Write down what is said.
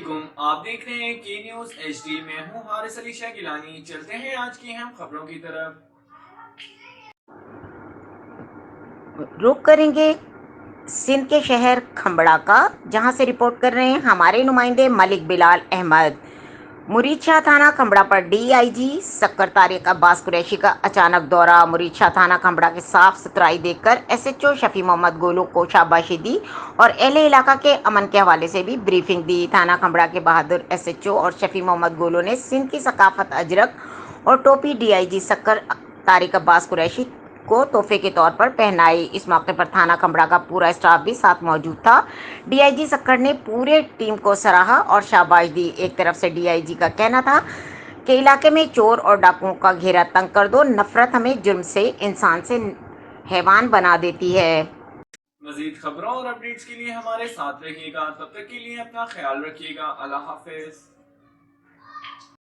वालेकुम, आप देख रहे हैं की न्यूज HD। मैं हूं हारिस अली शाह गिलानी। चलते हैं आज की अहम खबरों की तरफ। रुक करेंगे सिंध के शहर खंबड़ा का, जहां से रिपोर्ट कर रहे हैं हमारे नुमाइंदे मलिक बिलाल अहमद। मुरीद शाह थाना खंबड़ा पर डीआईजी सक्कर तारिक अब्बास कुरैशी का अचानक दौरा। मुरीद शाह थाना खंबड़ा की साफ सुथराई देखकर एसएचओ शफी मोहम्मद गोलू को शाबाशी दी और अहले इलाका के अमन के हवाले से भी ब्रीफिंग दी। थाना खंबड़ा के बहादुर एसएचओ और शफी मोहम्मद गोलू ने सिंध की सकाफत अजरक और टोपी डीआईजी सक्कर तारिक अब्बास कुरैशी को तोहफे के तौर पर पहनाई। इस मौके पर थाना खंबड़ा का पूरा स्टाफ भी साथ मौजूद था। डीआईजी सक्कर ने पूरे टीम को सराहा और शाबाश दी। एक तरफ से डीआईजी का कहना था कि इलाके में चोर और डाकुओं का घेरा तंग कर दो, नफरत हमें जुर्म से, इंसान से हैवान बना देती है। मजीद खबरों और अपडेट्स के लिए हमारे साथ रहिएगा। तब तक के लिए अपना ख्याल रखिएगा। अल्लाह हाफिज।